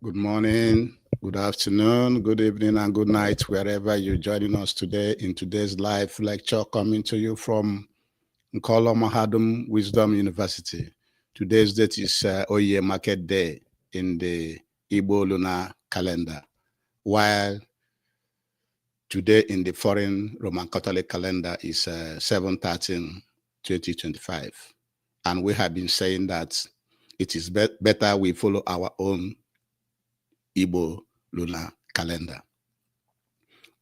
Good morning, good afternoon, good evening, and good night, wherever you're joining us today in today's live lecture coming to you from Nkolo Mahadum Wisdom University. Today's date is Oye Market Day in the Igbo lunar calendar, while today in the foreign Roman Catholic calendar is 7/13/2025. And we have been saying that it is better we follow our own Igbo lunar calendar.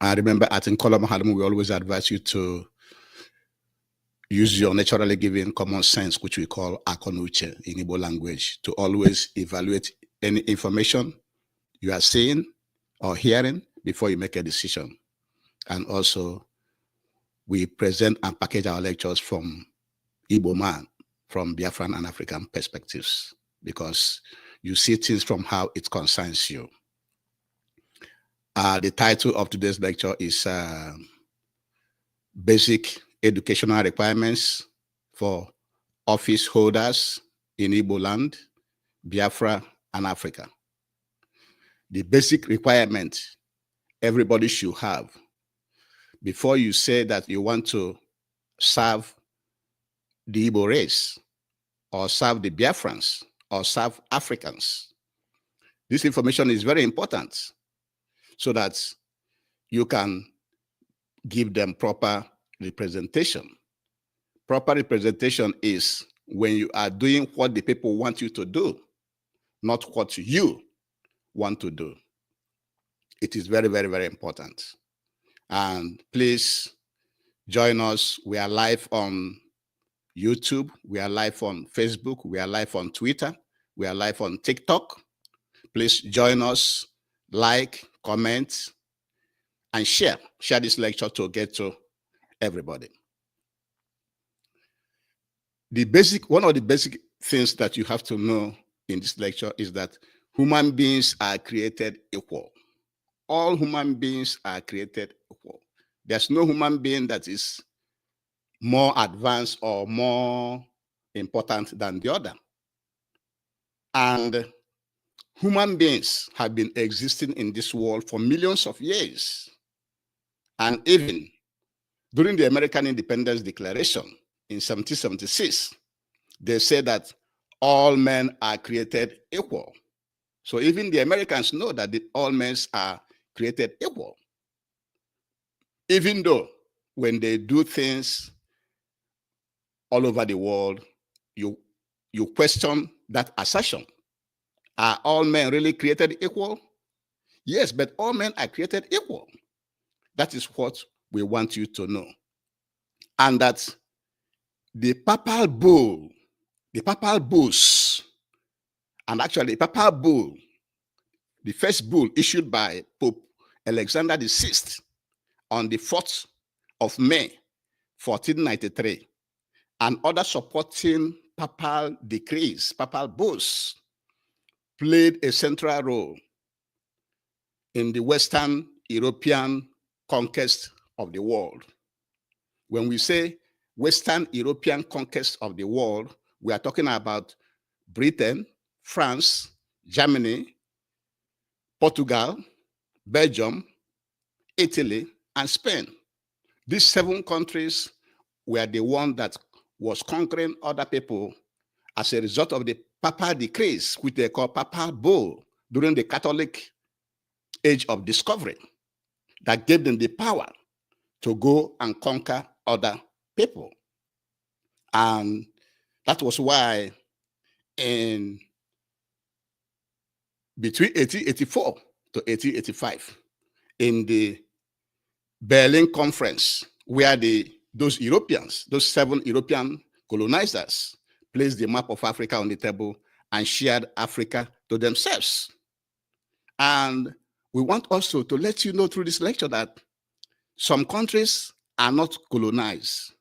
I remember at Nkolo Mahadum, we always advise you to use your naturally given common sense, which we call akonuche in Igbo language, to always evaluate any information you are seeing or hearing before you make a decision. And also, we present and package our lectures from Igbo man, from Biafra and African perspectives, because you see things from how it concerns you. The title of today's lecture is Basic Educational Requirements for Office Holders in Igbo Land, Biafra and Africa. The basic requirement everybody should have before you say that you want to serve the Igbo race or serve the Biafrans or serve Africans. This information is very important so that you can give them proper representation. Proper representation is when you are doing what the people want you to do, not what you want to do. It is very, very, very important. And please join us. We are live on YouTube. We are live on Facebook. We are live on Twitter. We are live on TikTok. Please join us, like, comment, and share. Share this lecture to get to everybody. One of the basic things that you have to know in this lecture is that human beings are created equal. All human beings are created equal. There's no human being that is more advanced or more important than the other. And human beings have been existing in this world for millions of years. And even during the American Independence Declaration in 1776, they said that all men are created equal. So even the Americans know that all men are created equal. Even though when they do things all over the world, you question that assertion. Are all men really created equal? Yes, but all men are created equal. That is what we want you to know. And that the papal bull, the papal bulls, and actually the papal bull, the first bull issued by Pope Alexander VI on the 4th of May, 1493, and other supporting papal decrees, papal bulls, played a central role in the Western European conquest of the world. When we say Western European conquest of the world, we are talking about Britain, France, Germany, Portugal, Belgium, Italy, and Spain. These 7 countries were the one that was conquering other people as a result of the papal decrees, which they call papal bull, during the Catholic age of discovery, that gave them the power to go and conquer other people. And that was why in between 1884 to 1885, in the Berlin Conference, where those Europeans, those 7 European colonizers, placed the map of Africa on the table and shared Africa to themselves. And we want also to let you know through this lecture that some countries are not colonized.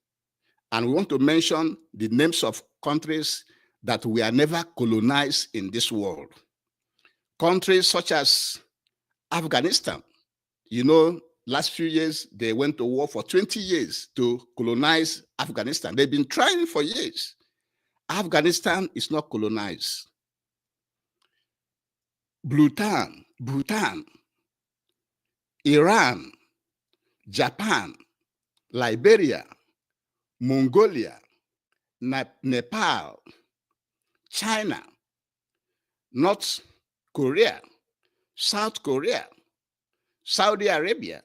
And we want to mention the names of countries that we are never colonized in this world. Countries such as Afghanistan. You know, last few years, they went to war for 20 years to colonize Afghanistan. They've been trying for years. Afghanistan is not colonized. Bhutan, Iran, Japan, Liberia, Mongolia, Nepal, China, North Korea, South Korea, Saudi Arabia,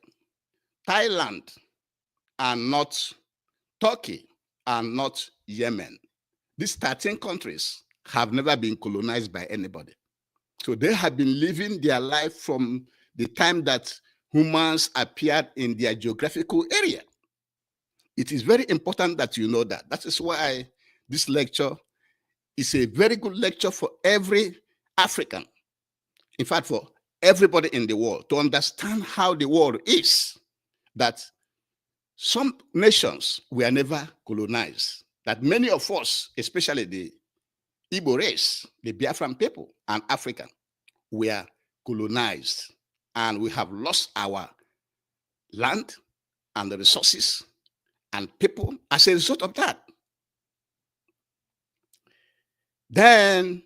Thailand, and not Turkey, and not Yemen. These 13 countries have never been colonized by anybody. So they have been living their life from the time that humans appeared in their geographical area. It is very important that you know that. That is why this lecture is a very good lecture for every African. In fact, for everybody in the world to understand how the world is, that some nations were never colonized, that many of us, especially the Igbo race, the Biafran people and African, were colonized, and we have lost our land and the resources and people as a result of that. Then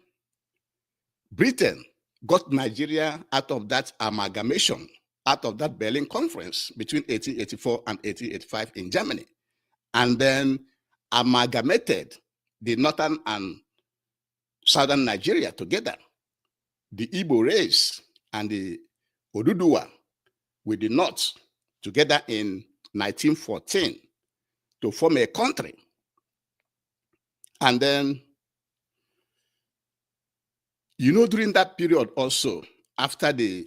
Britain got Nigeria out of that amalgamation, out of that Berlin Conference between 1884 and 1885 in Germany, and then amalgamated the northern and southern Nigeria together, the Igbo race and the Oduduwa with the North together in 1914 to form a country. And then, you know, during that period also, after the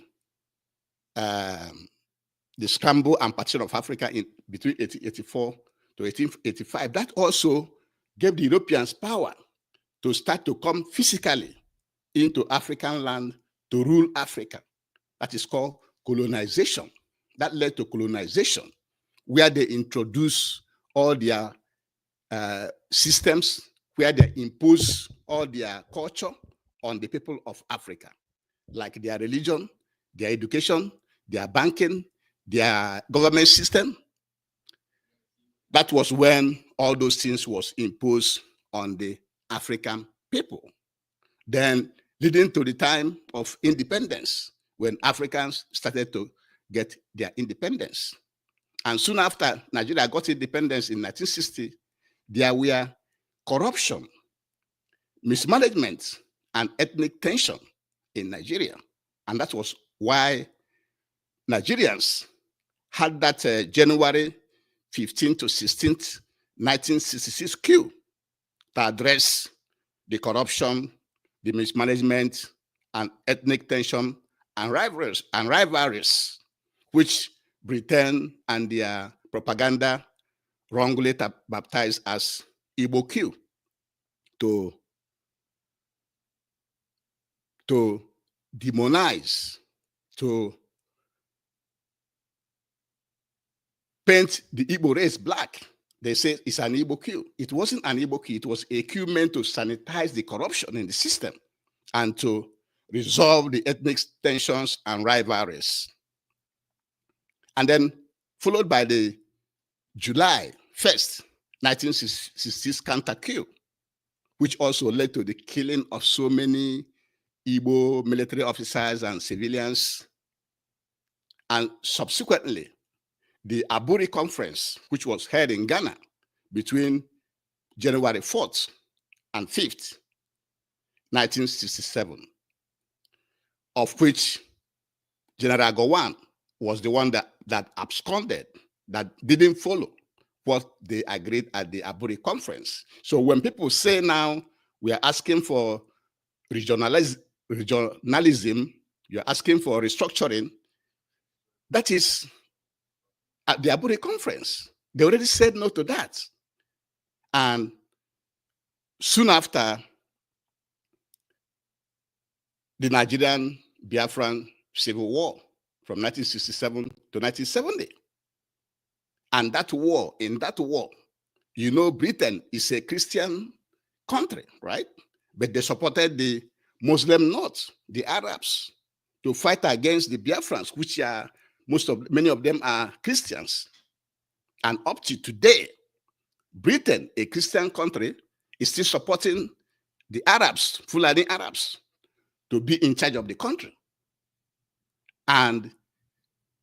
scramble and partition of Africa in between 1884 to 1885, that also gave the Europeans power to start to come physically into African land to rule Africa. That is called colonization. That led to colonization, where they introduce all their systems, where they impose all their culture on the people of Africa, like their religion, their education, their banking, their government system. That was when all those things was imposed on the African people. Then leading to the time of independence, when Africans started to get their independence. And soon after Nigeria got independence in 1960, there were corruption, mismanagement, and ethnic tension in Nigeria. And that was why Nigerians had that January 15th to 16th, 1966 coup to address the corruption, the mismanagement, and ethnic tension and rivalries, which Britain and their propaganda wrongly baptized as Igbo coup, to demonize, to paint the Igbo race black. They say it's an Igbo coup. It wasn't an Igbo coup. It was a coup meant to sanitize the corruption in the system and to resolve the ethnic tensions and rivalries. And then followed by the July 1st, 1966 counter coup, which also led to the killing of so many Igbo military officers and civilians. And subsequently, the Aburi Conference, which was held in Ghana between January 4th and 5th, 1967, of which General Gowon was the one that absconded, that didn't follow what they agreed at the Aburi Conference. So when people say now we are asking for regionalism, you're asking for restructuring, that is at the Aburi Conference. They already said no to that. And soon after, the Nigerian Biafran Civil War from 1967 to 1970. And that war, in that war, you know, Britain is a Christian country, right? But they supported the Muslim North, the Arabs, to fight against the Biafrans, which are many of them are Christians. And up to today, Britain, a Christian country, is still supporting the Arabs, Fulani Arabs, to be in charge of the country. and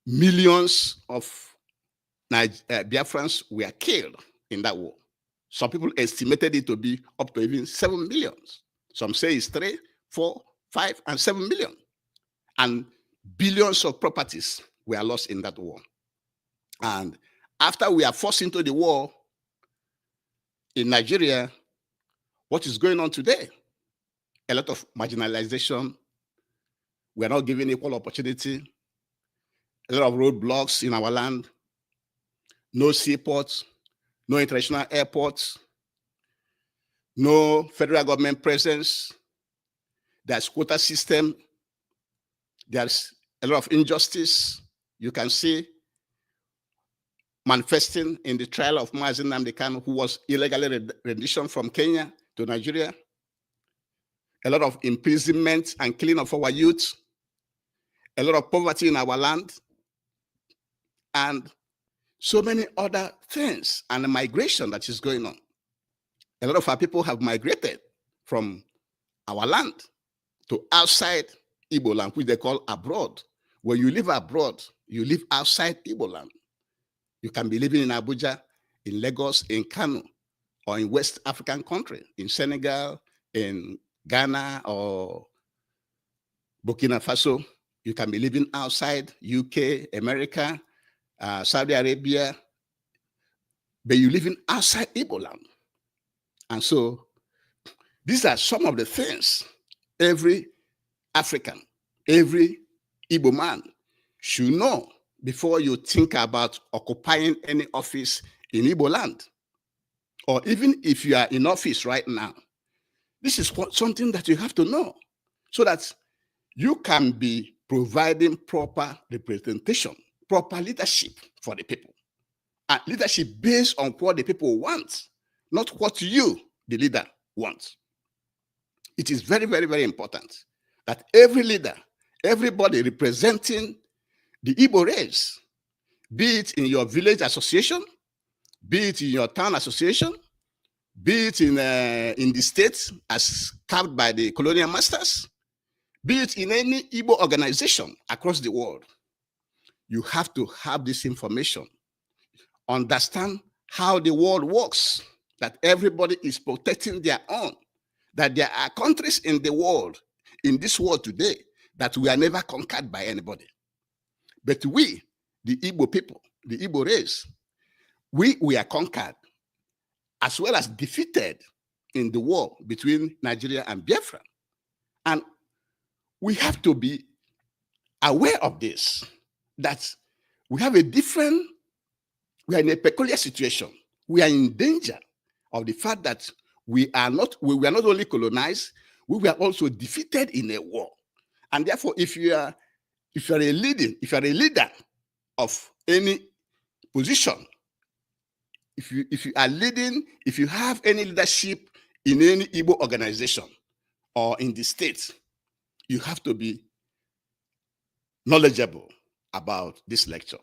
millions of Biafrans were killed in that war. Some people estimated it to be up to even 7 million. Some say it's 3, 4, 5, and 7 million. And billions of properties were lost in that war. And after we are forced into the war in Nigeria, what is going on today? A lot of marginalization. We are not given equal opportunity. A lot of roadblocks in our land. No seaports, no international airports, no federal government presence. There's quota system. There's a lot of injustice. You can see manifesting in the trial of Mazi Nnamdi Kanu, who was illegally renditioned from Kenya to Nigeria. A lot of imprisonment and killing of our youth. A lot of poverty in our land. And so many other things, and the migration that is going on. A lot of our people have migrated from our land to outside Igbo land, which they call abroad. When you live abroad, you live outside Igbo land. You can be living in Abuja, in Lagos, in Kano, or in West African country, in Senegal, in Ghana, or Burkina Faso. You can be living outside UK, America, Saudi Arabia, but you live in outside Igbo land. And so these are some of the things every African, every Igbo man should know before you think about occupying any office in Igbo land. Or even if you are in office right now, this is something that you have to know so that you can be providing proper representation, proper leadership for the people. And leadership based on what the people want, not what you, the leader, want. It is very, very, very important that every leader, everybody representing the Igbo race, be it in your village association, be it in your town association, be it in the states as carved by the colonial masters, be it in any Igbo organization across the world, you have to have this information. Understand how the world works, that everybody is protecting their own, that there are countries in the world, in this world today, that we are never conquered by anybody. But we, the Igbo people, the Igbo race, we are conquered, as well as defeated in the war between Nigeria and Biafra. And we have to be aware of this, that we have a different, we are in a peculiar situation. We are in danger of the fact that we were not only colonized, we were also defeated in a war. And therefore, if you are a leader of any position, if you have any leadership in any Igbo organization or in the state, you have to be knowledgeable about this lecture.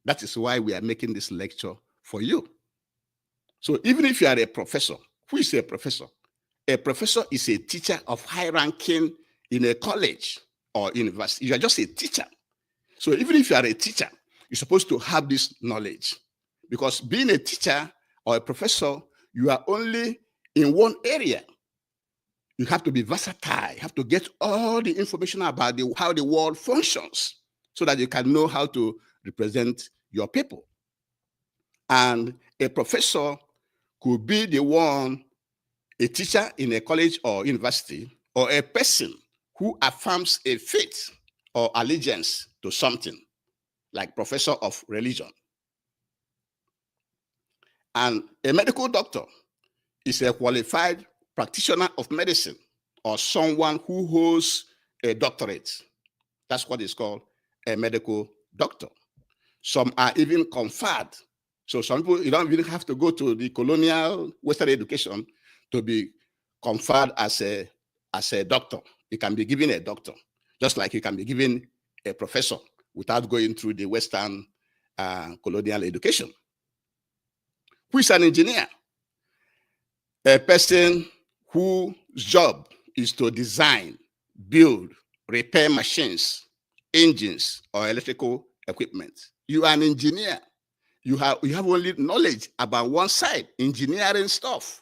That is why we are making this lecture for you. So even if you are a professor, who is a professor? A professor is a teacher of high ranking in a college or university. You are just a teacher. So even if you are a teacher, you're supposed to have this knowledge, because being a teacher or a professor, you are only in one area. You have to be versatile. You have to get all the information about how the world functions so that you can know how to represent your people. And a professor could be the one, a teacher in a college or university, or a person who affirms a faith or allegiance to something, like professor of religion. And a medical doctor is a qualified practitioner of medicine, or someone who holds a doctorate. That's what is called a medical doctor. Some are even conferred. So some people, you don't even have to go to the colonial Western education to be conferred as a doctor. You can be given a doctor, just like you can be given a professor without going through the Western colonial education. Who is an engineer? A person whose job is to design, build, repair machines engines or electrical equipment. You are an engineer. You have only knowledge about one side, engineering stuff.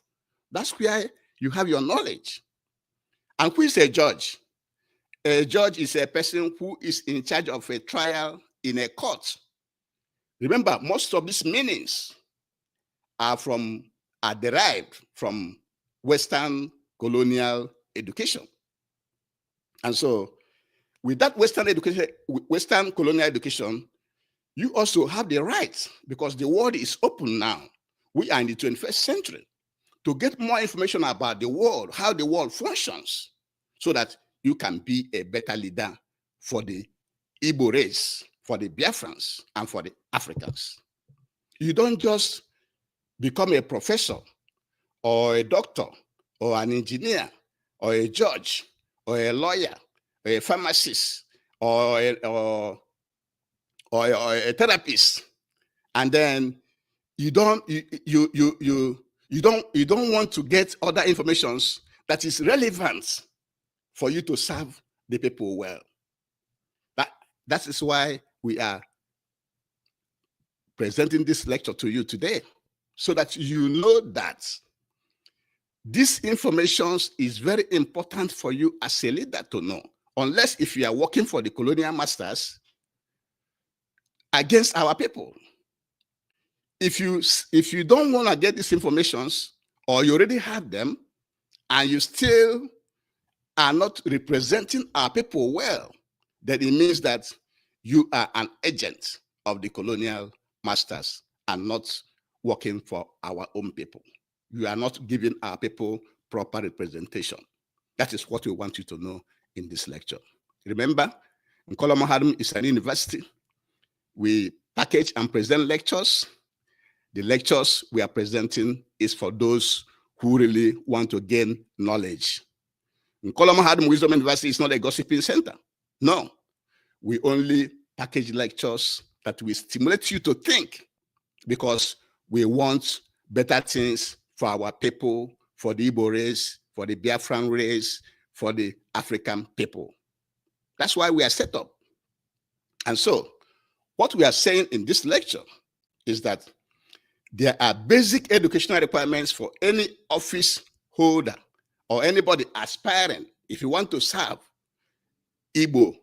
That's where you have your knowledge. And who is a judge? A judge is a person who is in charge of a trial in a court. Remember, most of these meanings are derived from Western colonial education. And so with that Western colonial education, you also have the right, because the world is open now. We are in the 21st century, to get more information about the world, how the world functions, so that you can be a better leader for the Igbo race, for the Biafrans, and for the Africans. You don't just become a professor or a doctor or an engineer or a judge or a lawyer or a pharmacist or a therapist, and then you don't want to get other informations that is relevant for you to serve the people well. That is why we are presenting this lecture to you today, so that you know that this information is very important for you as a leader to know. Unless if you are working for the colonial masters against our people. If you don't want to get these informations, or you already have them, and you still are not representing our people well, then it means that you are an agent of the colonial masters and not working for our own people. You are not giving our people proper representation. That is what we want you to know in this lecture. Remember, Nkola Mahadum is an university. We package and present lectures. The lectures we are presenting is for those who really want to gain knowledge. Nkola Mahadum Wisdom University is not a gossiping center. No, we only package lectures that will stimulate you to think, because we want better things for our people, for the Igbo race, for the Biafran race, for the African people. That's why we are set up. And so, what we are saying in this lecture is that there are basic educational requirements for any office holder or anybody aspiring, if you want to serve Igbo,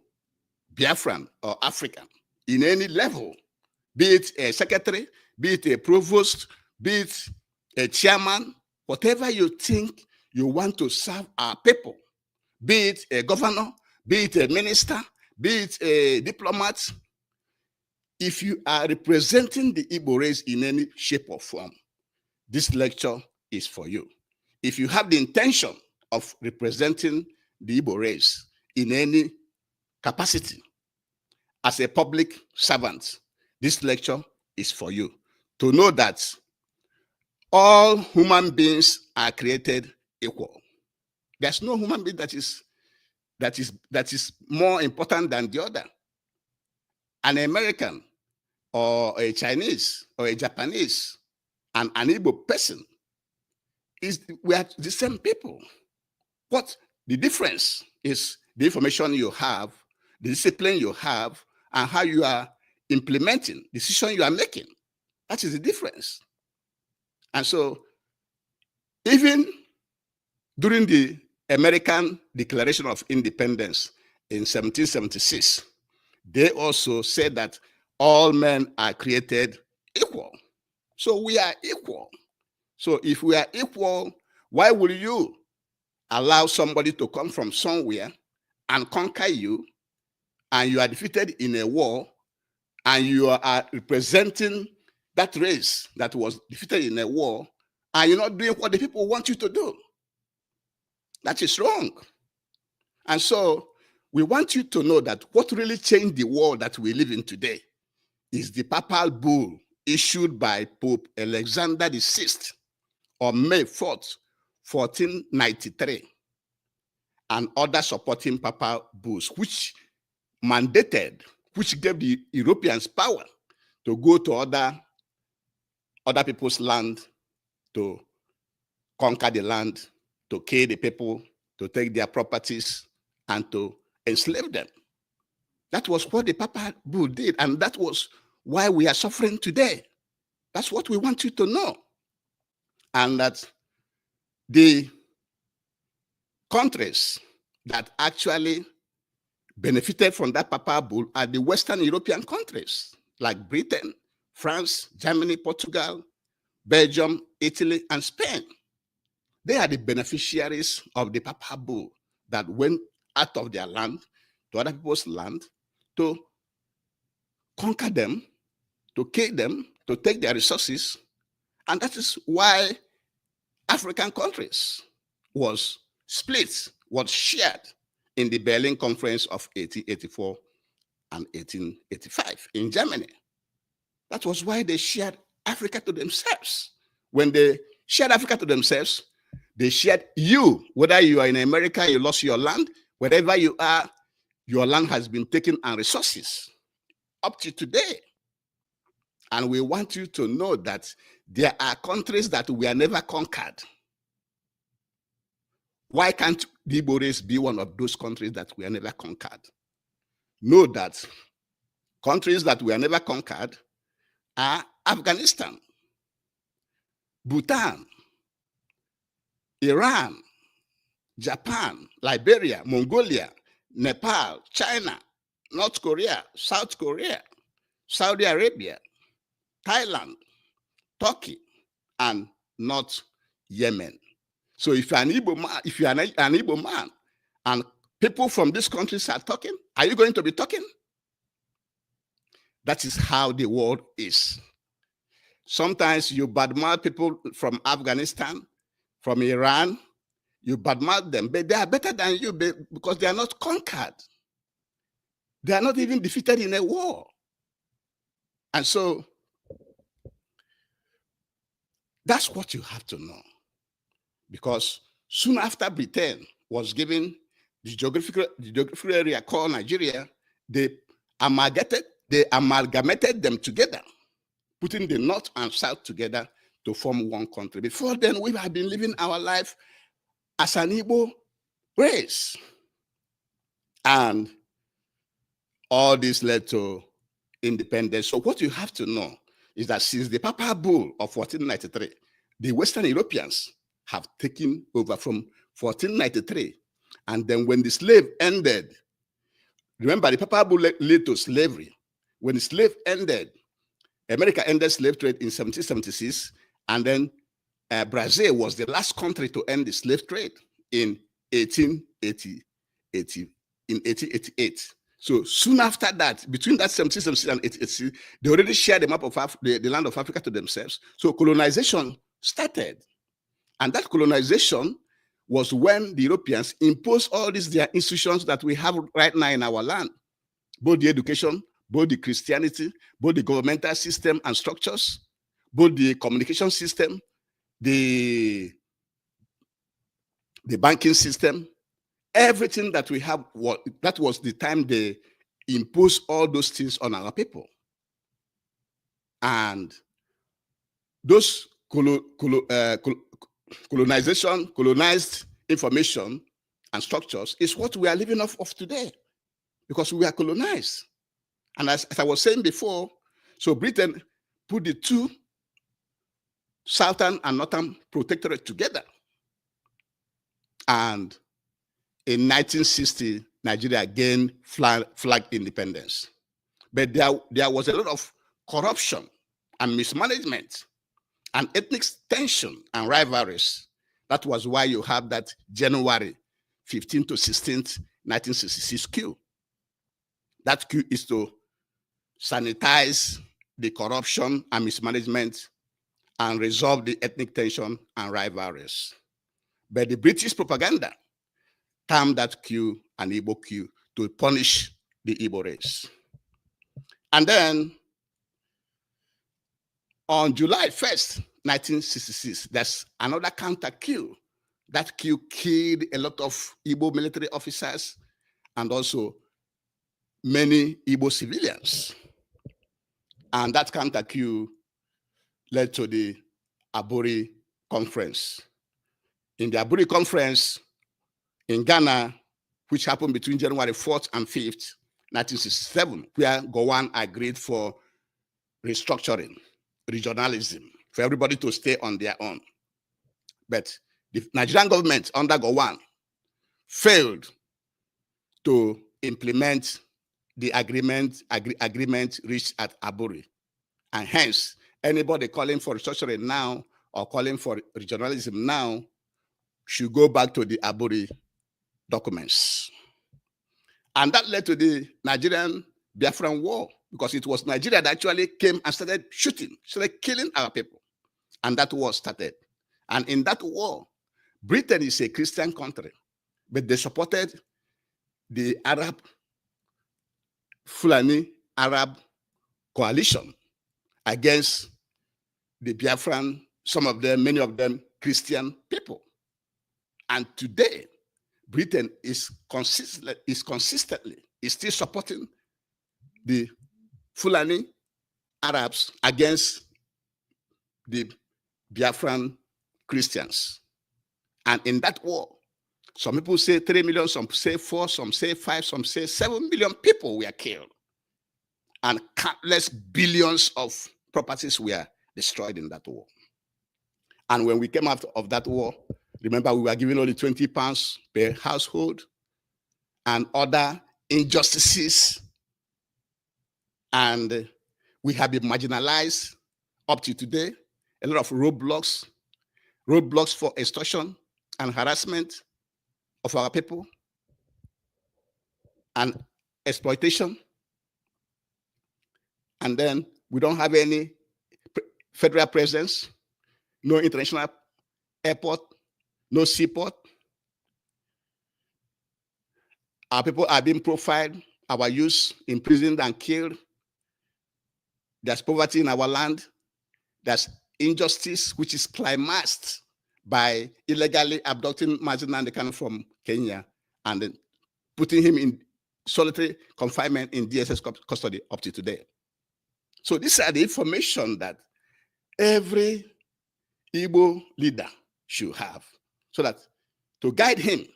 Biafran, or African in any level, be it a secretary, be it a provost, be it a chairman, whatever you think you want to serve our people, be it a governor, be it a minister, be it a diplomat. If you are representing the Igbo race in any shape or form, this lecture is for you. If you have the intention of representing the Igbo race in any capacity as a public servant, this lecture is for you. To know that all human beings are created equal. There's no human being that is more important than the other. An American or a Chinese or a Japanese and an Igbo person, we are the same people. What the difference is the information you have, the discipline you have, and how you are implementing the decision you are making. That is the difference. And so, even during the American Declaration of Independence in 1776, they also said that all men are created equal. So we are equal. So if we are equal, why will you allow somebody to come from somewhere and conquer you, and you are defeated in a war, and you are representing that race that was defeated in a war, and you're not doing what the people want you to do? That is wrong. And so we want you to know that what really changed the world that we live in today is the papal bull issued by Pope Alexander VI on May 4th, 1493, and other supporting papal bulls, which mandated, which gave the Europeans power to go to other people's land, to conquer the land, to kill the people, to take their properties, and to enslave them. That was what the Papa Bull did, and that was why we are suffering today. That's what we want you to know. And that the countries that actually benefited from that Papa Bull are the Western European countries, like Britain, France, Germany, Portugal, Belgium, Italy, and Spain. They are the beneficiaries of the Papa Bull that went out of their land to other people's land to conquer them, to kill them, to take their resources. And that is why African countries was split, was shared in the Berlin Conference of 1884 and 1885 in Germany. That was why they shared Africa to themselves. When they shared Africa to themselves, they shared you. Whether you are in America, you lost your land, wherever you are, your land has been taken and resources up to today. And we want you to know that there are countries that we are never conquered. Why can't the Igbo race be one of those countries that we are never conquered? Know that countries that we are never conquered are Afghanistan, Bhutan, Iran, Japan, Liberia, Mongolia, Nepal, China, North Korea, South Korea, Saudi Arabia, Thailand, Turkey, and North Yemen. So if you're an Igbo man, and people from these countries are talking, are you going to be talking? That is how the world is. Sometimes you badmouth people from Afghanistan, from Iran, you badmouth them, but they are better than you because they are not conquered. They are not even defeated in a war. And so that's what you have to know. Because soon after Britain was given the geographical area called Nigeria, they amalgamated them together, putting the North and South together to form one country. Before then, we have been living our life as an Igbo race. And all this led to independence. So what you have to know is that since the Papa Bull of 1493, the Western Europeans have taken over from 1493. And then when the slave ended, remember the Papa Bull led to slavery. When the slave ended, America ended slave trade in 1776, and then Brazil was the last country to end the slave trade in 1888. So soon after that, between that 1776 and 1886, they already shared the map of the land of Africa to themselves. So colonization started. And that colonization was when the Europeans imposed all these their institutions that we have right now in our land, both the education, both the Christianity, both the governmental system and structures, both the communication system, the banking system, everything that we have. That was the time they imposed all those things on our people. And those colonized information and structures is what we are living off of today, because we are colonized. And as I was saying before, so Britain put the two southern and northern protectorate together. And in 1960, Nigeria gained flag independence. But there was a lot of corruption and mismanagement and ethnic tension and rivalries. That was why you have that January 15th to 16th, 1966 coup. That coup is to sanitize the corruption and mismanagement and resolve the ethnic tension and rivalries. But the British propaganda termed that coup an Igbo coup to punish the Igbo race. And then on July 1st, 1966, there's another counter coup. That coup killed a lot of Igbo military officers and also many Igbo civilians. And that counter coup led to the Aburi Conference. In the Aburi Conference in Ghana, which happened between January 4th and 5th, 1967, where Gowon agreed for restructuring, regionalism, for everybody to stay on their own. But the Nigerian government under Gowon failed to implement the agreement reached at Aburi. And hence, anybody calling for restructuring now or calling for regionalism now should go back to the Aburi documents. And that led to the Nigerian Biafran War, because it was Nigeria that actually came and started shooting, started killing our people. And that war started. And in that war, Britain is a Christian country, but they supported the Fulani Arab coalition against the Biafran, some of them, many of them, Christian people. And today, Britain is consistently still supporting the Fulani Arabs against the Biafran Christians. And in that war, some people say 3 million, some say 4, some say 5, some say 7 million people were killed. And countless billions of properties were destroyed in that war. And when we came out of that war, remember, we were given only 20 pounds per household and other injustices. And we have been marginalized up to today. A lot of roadblocks for extortion and harassment of our people and exploitation. And then we don't have any federal presence, no international airport, no seaport. Our people are being profiled, our youth imprisoned and killed. There's poverty in our land. There's injustice, which is climaxed by illegally abducting Mazin Nandekan from Kenya and then putting him in solitary confinement in DSS custody up to today. So these are the information that every Igbo leader should have, so that to guide him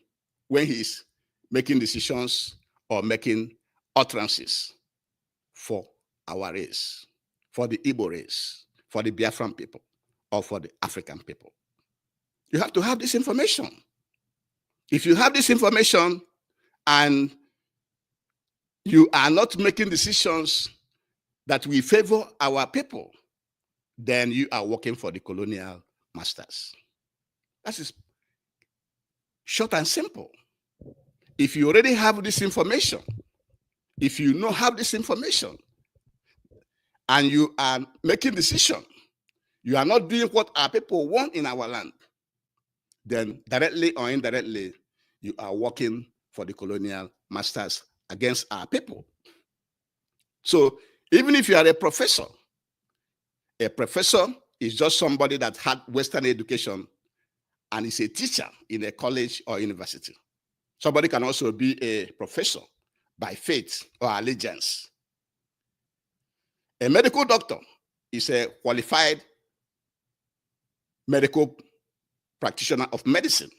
when he is making decisions or making utterances for our race, for the Igbo race, for the Biafran people, or for the African people. You have to have this information. If you have this information and you are not making decisions that will favor our people, then you are working for the colonial masters. That is short and simple. If you already have this information, if you have this information, and you are making decisions, you are not doing what our people want in our land, then directly or indirectly, you are working for the colonial masters against our people. So even if you are a professor is just somebody that had Western education and is a teacher in a college or university. Somebody can also be a professor by faith or allegiance. A medical doctor is a qualified medical practitioner of medicine,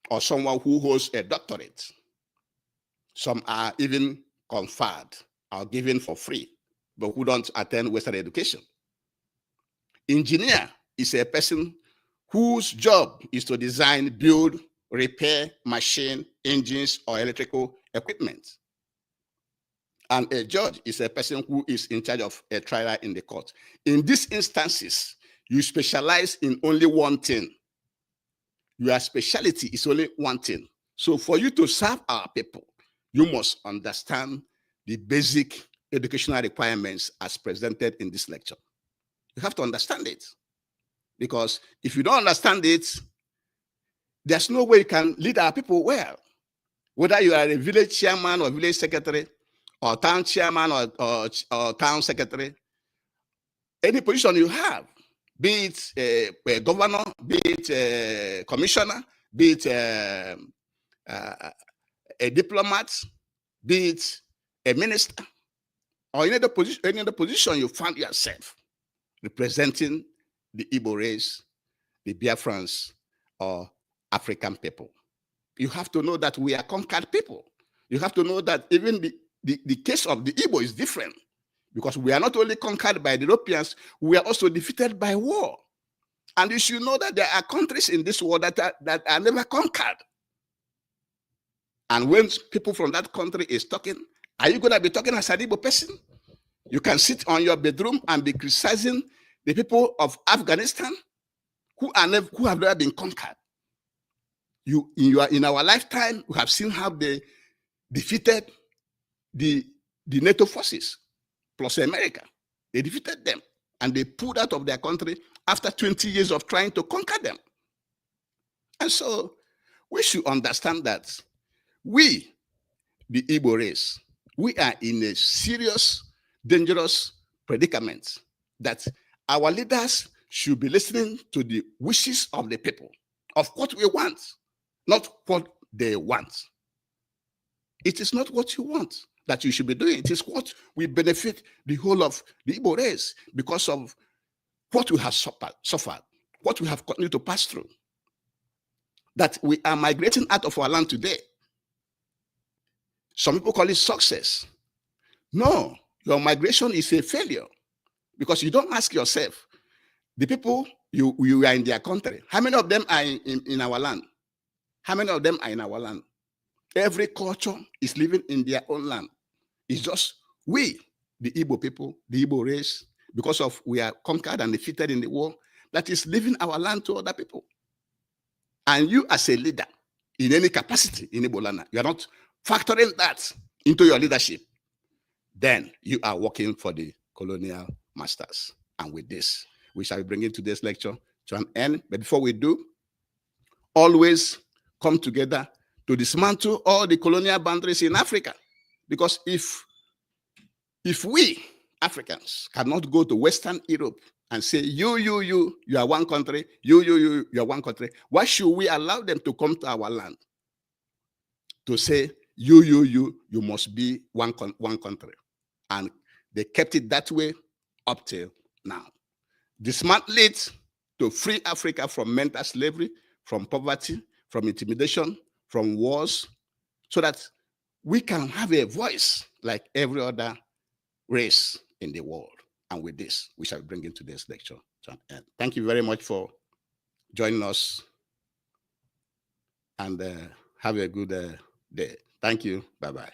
or someone who holds a doctorate. Some are even conferred or given for free, but who don't attend Western education. Engineer is a person whose job is to design, build, repair machine, engines, or electrical equipment. And a judge is a person who is in charge of a trial in the court. In these instances, you specialize in only one thing. Your specialty is only one thing. So for you to serve our people, you must understand the basic educational requirements as presented in this lecture. You have to understand it. Because if you don't understand it, there's no way you can lead our people well. Whether you are a village chairman or village secretary, or town chairman or town secretary, any position you have, be it a governor, be it a commissioner, be it a diplomat, be it a minister, or any other position you find yourself representing the Igbo race, the Biafrans, or African people. You have to know that we are conquered people. You have to know that even the case of the Igbo is different, because we are not only conquered by the Europeans, we are also defeated by war. And you should know that there are countries in this world that are never conquered. And when people from that country is talking, are you going to be talking as an Igbo person? You can sit on your bedroom and be criticizing the people of Afghanistan who have never been conquered. In our lifetime, we have seen how they defeated the NATO forces plus America. They defeated them and they pulled out of their country after 20 years of trying to conquer them. And so we should understand that we, the Igbo race, we are in a serious, dangerous predicament, that our leaders should be listening to the wishes of the people, of what we want, not what they want. It is not what you want that you should be doing. It is what will benefit the whole of the Igbo race because of what we have suffered, what we have continued to pass through. That we are migrating out of our land today. Some people call it success. No, your migration is a failure, because you don't ask yourself, the people you are in their country, how many of them are in our land? How many of them are in our land? Every culture is living in their own land. It's just we, the Igbo people, the Igbo race, because of we are conquered and defeated in the war, that is leaving our land to other people. And you as a leader, in any capacity in Igbo land, you are not factoring that into your leadership, then you are working for the colonial masters. And with this, we shall be bringing today's lecture to an end. But before we do, always come together to dismantle all the colonial boundaries in Africa. Because if we Africans cannot go to Western Europe and say, you are one country, you are one country, why should we allow them to come to our land to say, you must be one country? And they kept it that way up till now. Dismantle it to free Africa from mental slavery, from poverty, from intimidation, from wars, so that we can have a voice like every other race in the world. And with this, we shall bring in today's lecture to an end. Thank you very much for joining us, and have a good day. Thank you. Bye-bye.